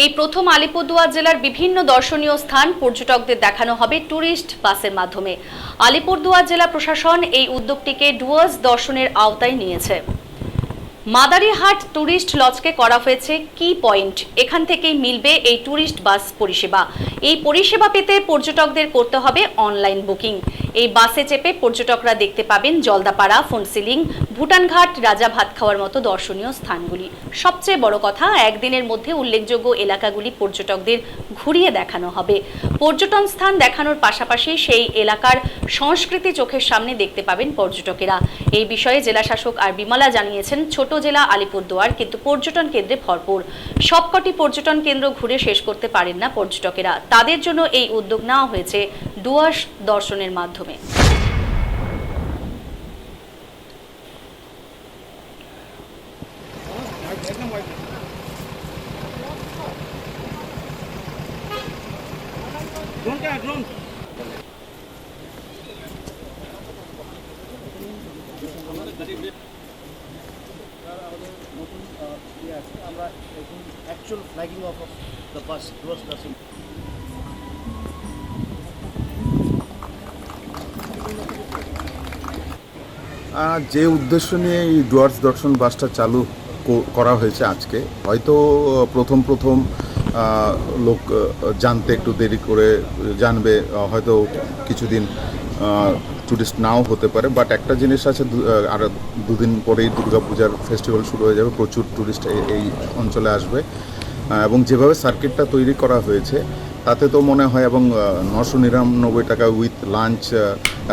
এই প্রথম আলিপুরদুয়ার জেলার বিভিন্ন দর্শনীয় স্থান পর্যটকদের দেখানো হবে ট্যুরিস্ট বাসের মাধ্যমে। আলিপুরদুয়ার জেলা প্রশাসন এই উদ্যোগটিকে ডুয়ার্স দর্শনের আওতায় নিয়েছে। মাদারিহাট ট্যুরিস্ট লজকে করা হয়েছে কি পয়েন্ট। এখান থেকেই মিলবে এই ট্যুরিস্ট বাস পরিষেবা। এই পরিষেবা পেতে পর্যটকদের করতে হবে অনলাইন বুকিং। এই বাসে চেপে পর্যটকরা দেখতে পাবেন জলদাপাড়া, ফোনসিলিং, ভুটানঘাট, রাজা ভাত খাওয়ার মতো দর্শনীয় স্থানগুলি। সবচেয়ে বড় কথা, একদিনের মধ্যে উল্লেখযোগ্য এলাকাগুলি পর্যটকদের ঘুরিয়ে দেখানো হবে। পর্যটন স্থান দেখানোর পাশাপাশি সেই এলাকার সংস্কৃতি চোখের সামনে দেখতে পাবেন পর্যটকেরা। এই বিষয়ে জেলাশাসক আর বিমলা জানিয়েছেন, ছোট জেলা আলিপুরদুয়ার কিন্তু পর্যটন কেন্দ্রে ভরপুর। সবকটি পর্যটন কেন্দ্র ঘুরে শেষ করতে পারেন না পর্যটকেরা। তাদের জন্য এই উদ্যোগ নেওয়া হয়েছে ডুয়ার্স দর্শনের মাধ্যমে। আমরা actual flagging off of the bus towards the যে উদ্দেশ্য নিয়ে এই ডুয়ার্স দর্শন বাসটা চালু করা হয়েছে আজকে, হয়তো প্রথম লোক জানতে একটু দেরি করে জানবে, হয়তো কিছুদিন টুরিস্ট নাও হতে পারে, বাট একটা জিনিস আছে, আর দুদিন পরেই দুর্গাপূজার ফেস্টিভ্যাল শুরু হয়ে যাবে, প্রচুর টুরিস্ট এই অঞ্চলে আসবে। এবং যেভাবে সার্কিটটা তৈরি করা হয়েছে তাতে তো মনে হয়, এবং 999 টাকা উইথ লাঞ্চ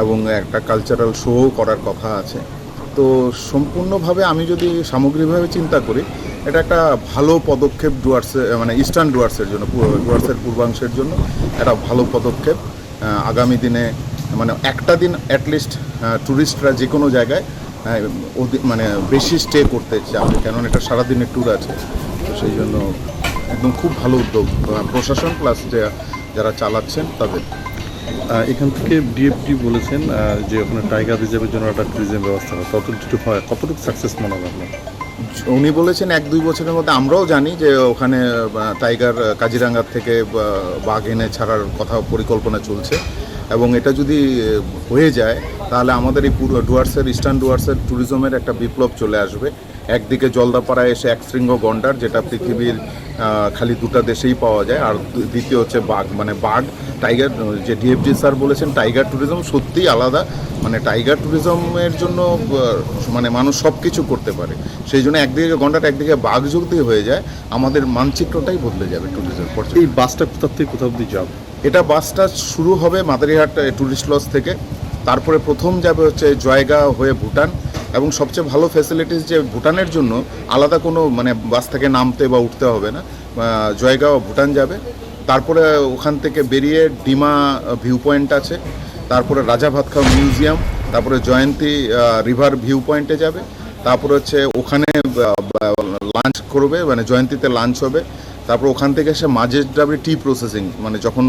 এবং একটা কালচারাল শো করার কথা আছে। তো সম্পূর্ণভাবে আমি যদি সামগ্রিকভাবে চিন্তা করি, এটা একটা ভালো পদক্ষেপ ডুয়ার্সে, মানে ইস্টার্ন ডুয়ার্সের জন্য, ডুয়ার্সের পূর্বাংশের জন্য একটা ভালো পদক্ষেপ। আগামী দিনে মানে একটা দিন অ্যাটলিস্ট ট্যুরিস্টরা যে কোনো জায়গায় মানে বেশি স্টে করতে চাবে, কেননা এটা সারাদিনের ট্যুর আছে। তো সেই জন্য একদম খুব ভালো উদ্যোগ প্রশাসন প্লাস যারা চালাচ্ছেন তাদের। এখান থেকে ডিএফডি বলেছেন যে ওখানে টাইগার রিজার্ভের জন্য একটা ট্যুরিজম ব্যবস্থা হয়, কতটুকু সাকসেস মনে হয় আপনার? উনি বলেছেন 1-2 বছরের মধ্যে। আমরাও জানি যে ওখানে টাইগার, কাজিরাঙ্গার থেকে বাঘ এনে ছাড়ার কথা পরিকল্পনা চলছে, এবং এটা যদি হয়ে যায় তাহলে আমাদের এই পুরো ডুয়ার্সের, ইস্টার্ন ডুয়ার্সের ট্যুরিজমের একটা বিপ্লব চলে আসবে। একদিকে জলদাপাড়ায় এসে একশৃঙ্গ গন্ডার, যেটা পৃথিবীর খালি 2টা দেশেই পাওয়া যায়, আর দ্বিতীয় হচ্ছে বাঘ, মানে বাঘ টাইগার। যে ডিএফজি স্যার বলেছেন টাইগার ট্যুরিজম সত্যিই আলাদা, মানে টাইগার ট্যুরিজমের জন্য মানে মানুষ সব কিছু করতে পারে। সেই জন্য একদিকে গন্ডার, একদিকে বাঘ যদি হয়ে যায়, আমাদের মানচিত্রটাই বদলে যাবে ট্যুরিজম। এই বাসটা কোথাও অব্দি যাবে? এটা বাসটা শুরু হবে মাদারিহাট ট্যুরিস্ট লজ থেকে, তারপরে প্রথম যাবে হচ্ছে জয়গাঁ হয়ে ভুটান। এবং সবচেয়ে ভালো ফ্যাসিলিটিস যে ভুটানের জন্য আলাদা কোনো মানে বাস থেকে নামতে বা উঠতে হবে না, জয়গাঁ ভুটান যাবে। তারপরে ওখান থেকে বেরিয়ে ডিমা ভিউ পয়েন্ট আছে, তারপরে রাজা ভাতখাওয়া মিউজিয়াম, তারপরে জয়ন্তী রিভার ভিউ পয়েন্টে যাবে, তারপরে হচ্ছে ওখানে লাঞ্চ করবে, মানে জয়ন্তীতে লাঞ্চ হবে। তারপর ওখান থেকে এসে মাঝের যাবে টি প্রসেসিং, মানে যখন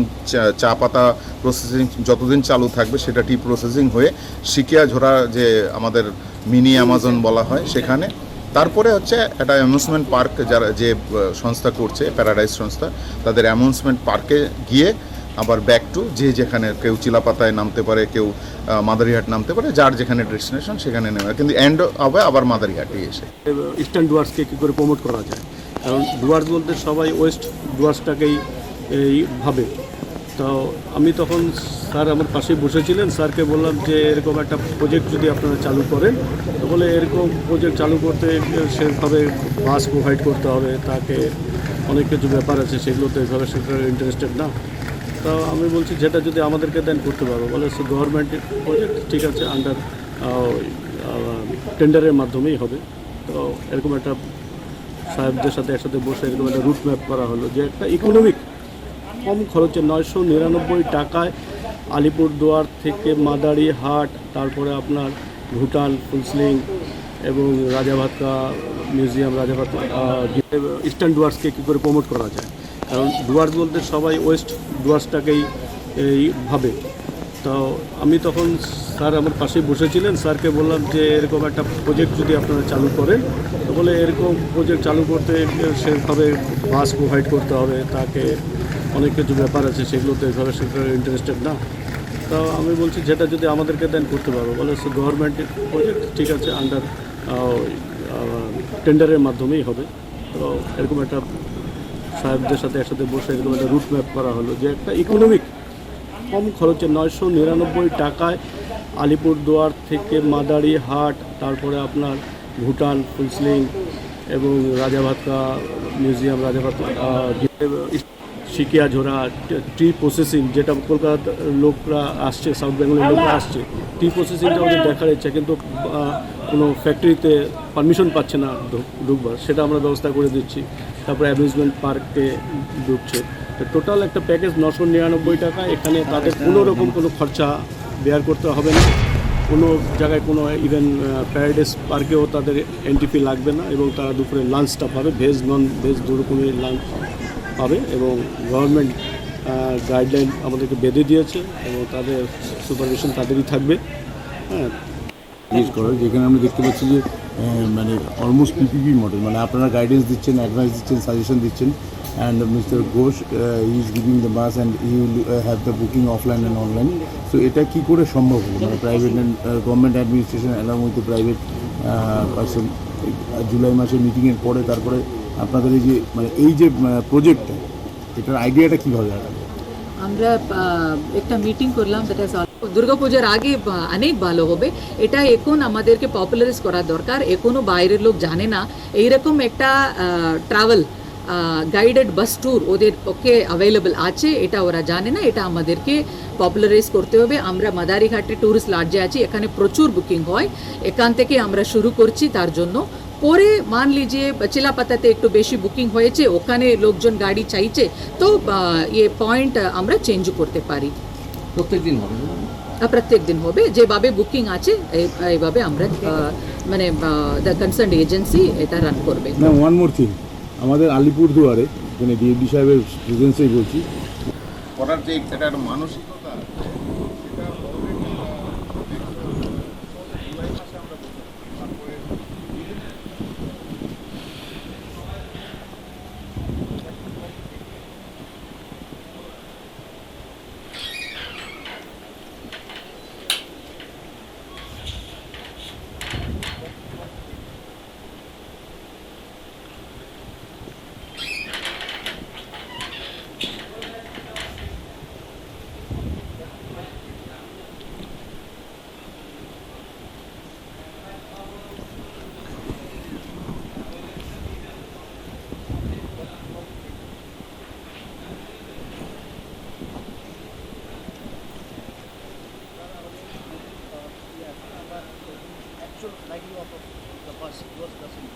চা পাতা প্রসেসিং যতদিন চালু থাকবে সেটা টি প্রসেসিং হয়ে সিকিয়াঝোড়া, যে আমাদের মিনি অ্যামাজন বলা হয়, সেখানে। তারপরে হচ্ছে একটা অ্যামিউজমেন্ট পার্ক, যারা যে সংস্থা করছে, প্যারাডাইস সংস্থা, তাদের অ্যামিউজমেন্ট পার্কে গিয়ে আবার ব্যাক টু যে যেখানে, কেউ চিলাপাতায় নামতে পারে, কেউ মাদারিহাট নামতে পারে, যার যেখানে ডেস্টিনেশন সেখানে নেমে, কিন্তু এন্ড হবে আবার মাদারিহাটে এসে। ইস্টার্ন ডুয়ার্সকে কী করে প্রমোট করা যায়, কারণ ডুয়ার্স বলতে সবাই ওয়েস্ট ডুয়ার্সটাকেই ভাবে। তো আমি তখন স্যার আমার পাশে বসেছিলেন, স্যারকে বললাম যে এরকম একটা প্রজেক্ট যদি আপনারা চালু করেন, তো বলে এরকম প্রজেক্ট চালু করতে সেভাবে বাস প্রোভাইড করতে হবে, তাকে অনেক কিছু ব্যাপার আছে, সেগুলোতে এভাবে সেটা ইন্টারেস্টেড না। তো আমি বলছি যেটা যদি আমাদেরকে দেন করতে পারবো, বলে সে গভর্নমেন্টের প্রজেক্ট, ঠিক আছে, আন্ডার টেন্ডারের মাধ্যমেই হবে। তো এরকম একটা সাহেবদের সাথে একসাথে বসে এরকম একটা রুট ম্যাপ করা হলো, যে একটা ইকোনমিক কম খরচে 999 টাকায় আলিপুরদুয়ার থেকে মাদারিহাট, তারপরে আপনার ভুটান, ফুলসিলিং এবং রাজাভাতকা মিউজিয়াম, রাজাভাতকা ইস্টার্ন ডুয়ার্সকে কী করে প্রমোট করা যায়, কারণ ডুয়ার্স বলতে সবাই ওয়েস্ট ডুয়ার্সটাকেই ভাবে। তো আমি তখন স্যার আমার পাশে বসেছিলেন, স্যারকে বললাম যে এরকম একটা প্রজেক্ট যদি আপনারা চালু করেন, তো বলে এরকম প্রজেক্ট চালু করতে সেভাবে বাস প্রোভাইড করতে হবে, তাকে অনেক কিছু ব্যাপার আছে, সেগুলোতে এভাবে সেক্টর ইন্টারেস্টেড না। তো আমি বলছি যেটা যদি আমাদেরকে দেন করতে পারবো, বলে গভর্নমেন্টের প্রজেক্ট ঠিক আছে, আন্ডার টেন্ডারের মাধ্যমেই হবে। তো এরকম একটা সাহেবদের সাথে একসাথে বসে এরকম একটা রুট ম্যাপ করা হলো, যে একটা ইকোনমিক কম খরচে 999 টাকায় আলিপুরদুয়ার থেকে মাদারিহাট, তারপরে আপনার ভুটান, ফুলসলিং এবং রাজাভাতকা মিউজিয়াম, রাজাভাতকা শিকিয়াঝোড়া, টি প্রসেসিং, যেটা কলকাতার লোকরা আসছে, সাউথ বেঙ্গলের লোকরা আসছে, টি প্রসেসিংটা ওদের দেখার ইচ্ছা, কিন্তু কোনো ফ্যাক্টরিতে পারমিশন পাচ্ছে না ঢুকবার, সেটা আমরা ব্যবস্থা করে দিচ্ছি। তারপরে অ্যামিউজমেন্ট পার্কে ঢুকছে। টোটাল একটা প্যাকেজ 999 টাকা। এখানে তাদের কোনো রকম কোনো খরচা বেয়ার করতে হবে না, কোনো জায়গায় কোনো ইভেন প্যারাডাইস পার্কেও তাদের এন্ট্রি ফি লাগবে না, এবং তারা দুপুরে লাঞ্চটা পাবে, ভেজ নন ভেজ দু রকমের লাঞ্চ পাবে, এবং গভর্নমেন্ট গাইডলাইন আমাদেরকে বেঁধে দিয়েছে, এবং তাদের সুপারভিশন তাদেরই থাকবে। হ্যাঁ, জিজ্ঞেস করো, যেখানে আমরা দেখতে পাচ্ছি যে মানে অলমোস্ট পিপিপি মডেল, মানে আপনারা গাইডেন্স দিচ্ছেন, অ্যাডভাইস দিচ্ছেন, সাজেশন দিচ্ছেন, and mister Ghosh he is giving the bus and he will have the booking offline and online. So এটা কী করে সম্ভব হলো, মানে private and government administration along with the private person, July মাসের মিটিংয়ের পরে তারপরে আপনাদের এই যে মানে এই যে প্রজেক্টটা, এটার আইডিয়াটা কীভাবে আসবে? আমরা একটা মিটিং করলাম, যেটা দুর্গাপূজার আগে অনেক ভালো হবে। এটা এখন আমাদেরকে পপুলারাইজ করা দরকার, এখনো বাইরের লোক জানে না এইরকম একটা ট্রাভেল গাইডেড বাস ট্যুর ওদের পক্ষে অ্যাভেলেবল আছে, এটা ওরা জানে না, এটা আমাদেরকে পপুলারাইজ করতে হবে। আমরা মাদারিঘাটে ট্যুরিস্ট লজে আছি, এখানে প্রচুর বুকিং হয়, এখান থেকে আমরা শুরু করছি। তার জন্য পরে মান লিজিয়ে চিলাপাতাতে একটু বেশি বুকিং হয়েছে, ওখানে লোকজন গাড়ি চাইছে, তো এ পয়েন্ট আমরা চেঞ্জ করতে পারি। প্রত্যেকদিন হবে? প্রত্যেক দিন হবে, যেভাবে বুকিং আছে এইভাবে আমরা মানে দ্য কনসার্ন এজেন্সি এটা রান করবে। না, ওয়ান মোর থিং, আমাদের আলিপুরদুয়ারে মানে ডিএফডি সাহেবের প্রেজেন্সেই বলছি, করার যে একটা মানসিকতা, actual flagging off of the bus was doesn't